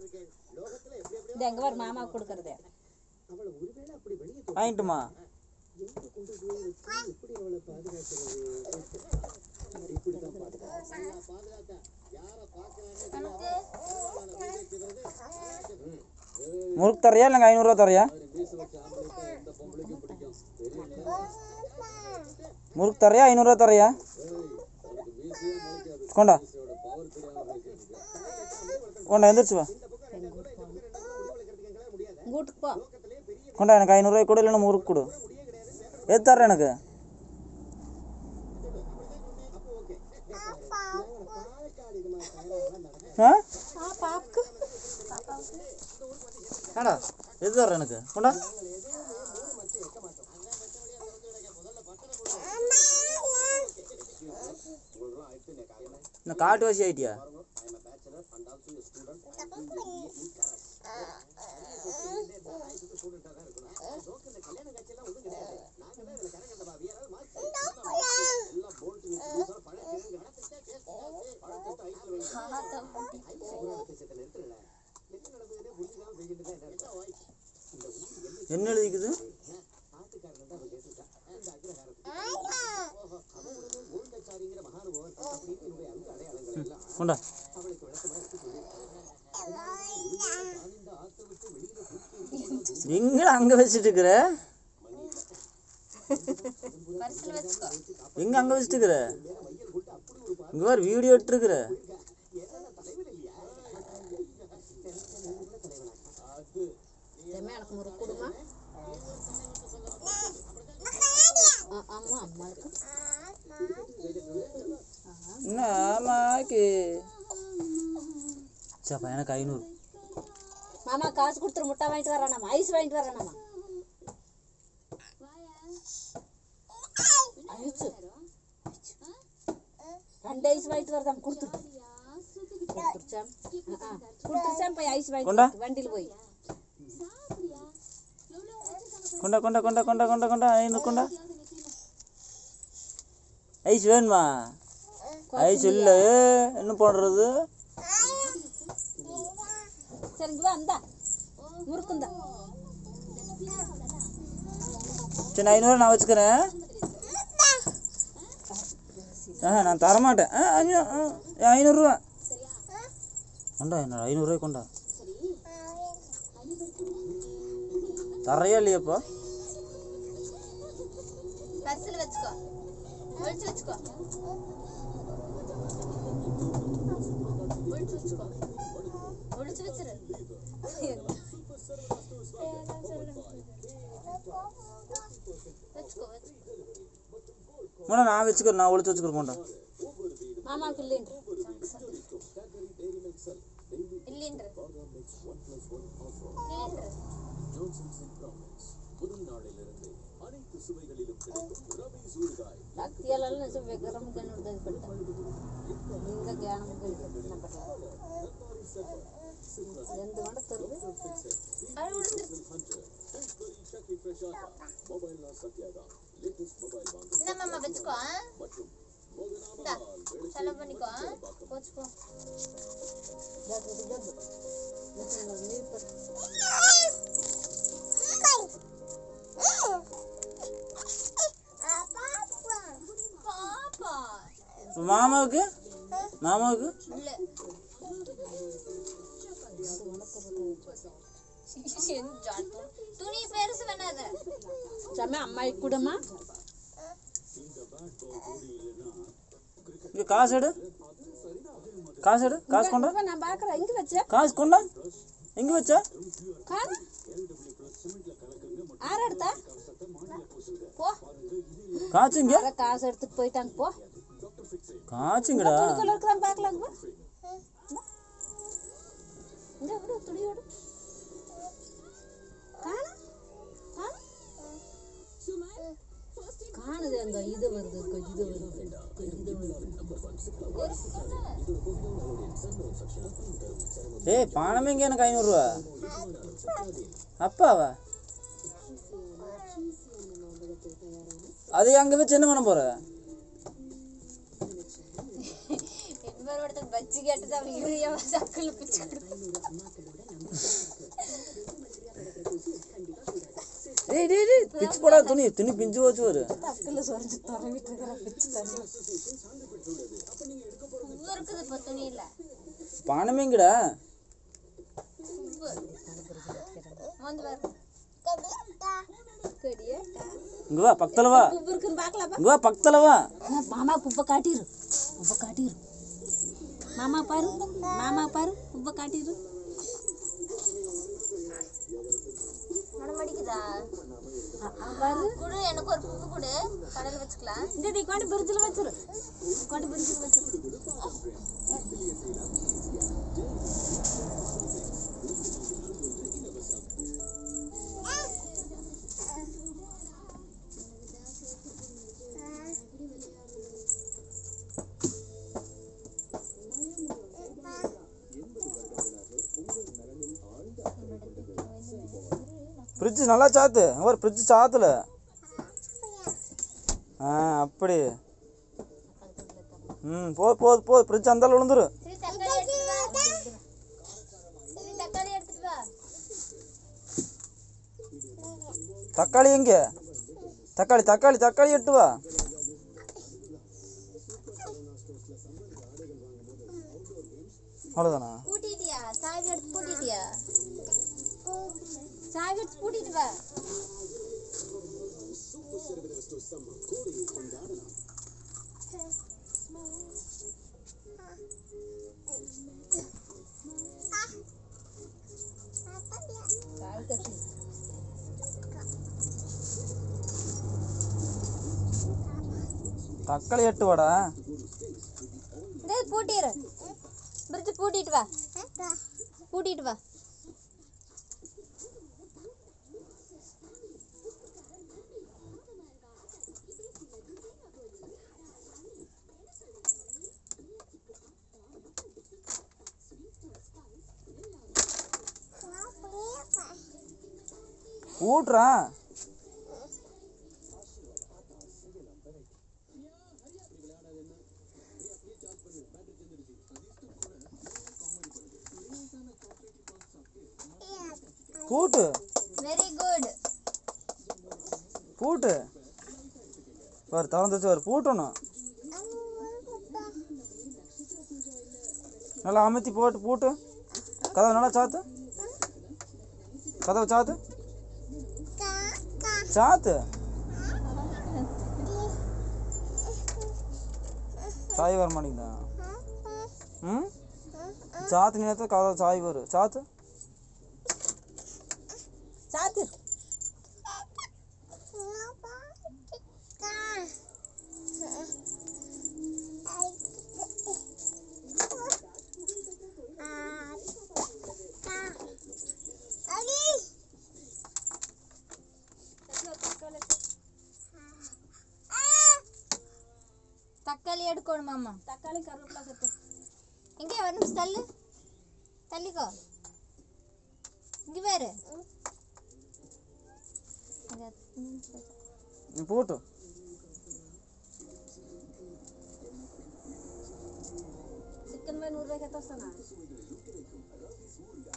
இது எங்க வர மாமா கொடுக்கறது வாங்கிட்டுமா முறுக்கு தரையா இல்லைங்க 500 ரூபா தரையா முறுக்கு தரையா 500 ரூபா தரையா கொண்டா கொண்டா எந்திரிச்சு வா கொண்டா எனக்கு 500 ரூபாய் கொடு இல்லைன்னா முறுக்கு கொடு எது தர்றேன் எனக்கு ஏடா எது தர்றேன் எனக்கு கொண்டா என்ன காட்டு வாசி ஆயிட்டியா என்ன எழுதிக்குது கொண்டா எங்கடா அங்க வச்சுட்டு இருக்கிற எங்க அங்க வச்சுட்டு இருக்கிற இங்க வேற வீடியோ எடுத்து இருக்கிற என்ன ஆமாக்கு சப்பா எனக்கு 500 மாமா காசு கொடுத்துரு முட்டை வாங்கிட்டு வரானாமா ஐஸ் வாங்கிட்டு வரானாமா ரெண்டு ஐஸ் வாங்கிட்டு வரதாம் கொடுத்துருச்சாம் போய் ஐஸ் வாங்கிட்டு வண்டியில் போய் கொண்டா கொண்டா கொண்டா கொண்டா கொண்டா கொண்டா 500 கொண்டா ஐஸ் வேணுமா ஐஸ் இல்லை என்ன பண்ணுறது சரிங்க வந்தா முறுக்குந்தா சரி 500 நான் வச்சுக்கிறேன் நான் தரமாட்டேன் 500 ரூபா கொண்டா என்ன 500 ரூபாய் கொண்டா தரையா இல்லையாப்பா மேடம் நான் வச்சுக்கிறேன் நான் ஒழிச்சு வச்சுக்கிறேன் கொண்டா மாமாவுக்கு சக்தியால விக்ரம் மாமாவுக்கு மாமாவுக்கு துணி பெருசு வேணாது சமே அம்மாய்க்கு கூடமா இங்க காசு எடு காசு கொண்டா நான் பார்க்கறேன் எங்க வச்ச காசு கொண்டா எங்க வச்ச காசு ஆறு எடுத்தா போ காசுங்க காசு எடுத்துட்டு போயிட்டாங்க போ காசுங்கடா துணி கலர் பார்க்கலாம் இந்த விடு துணியோட காணுது அங்க இது வருது இது ஏய் பணமே இங்க எனக்கு 500 ரூபா அப்பாவா அது அங்க வச்சு என்ன பண்ண போற సాంబార్ పడుతుంది బజ్జికి అట్టు యూరియా సక్కులు పిచ్చుకుంటు పిచ్చి కూడా తుని తుని పించుకోవచ్చు దొరుకుతుంది పొత్తునీళ్ళ పానమింగిడా ముందు ఇంగువా పక్తలవా ఇంగువా పక్తలవా మామ పువ్వ కాటీరు మామ పారు పువ్వ కాటీరు மடிக்குதா கூட எனக்கு ஒரு புது கூட கடையில் வச்சுக்கலாம் இந்த கொண்டு பிரிட்ஜில் வச்சிரு ஃப்ரிட்ஜ் நல்லா சாத்து ஒரு ஃப்ரிட்ஜ் சாத்துல அப்படி போது ஃப்ரிட்ஜ் அந்தாலும் விழுந்துரு தக்காளி எங்க தக்காளி எட்டு வா அவ்வளோதானா பூட்டிட்டியா சாவி எடுத்து பூட்டிட்டியா சாவி எடுத்து பூட்டிட்டு வா தக்காளி எட்டு வாடா பூட்டிடு பிரிட்ஜ் பூட்டிட்டு வா ஊட்றா பூட்டு வெரி குட் பூட்டு பாரு திறந்து வச்சு பாரு பூட்டணும் நல்லா அமுத்தி போட்டு பூட்டு கதவை நல்லா சாத்து சாய் வர மாட்டேங்குதா சாத்து நீ கதவை சாய் வரும் சாத்து தக்காளி எடுக்கணும் மாமா தக்காளி கருவேப்பிலை கட்டு இங்கே ஒரு நிமிஷம் தள்ளிக்கோ இங்கே வேறு போட்டு చికెన్ మీద 100 రూపాయలకి వస్తానా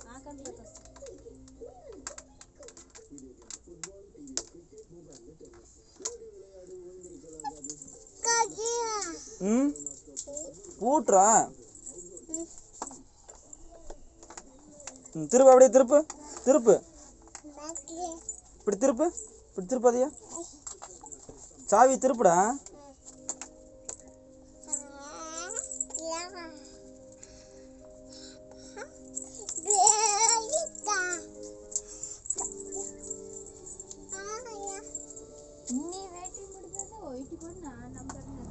నాకంటే பூட்டுறா திருப்பு அப்படியே திருப்பு இப்படி திருப்பாதியா சாவி திருப்புடா நீ வேட்டி முடிஞ்சது ஒயிட்டு கூட நான் நம்பர்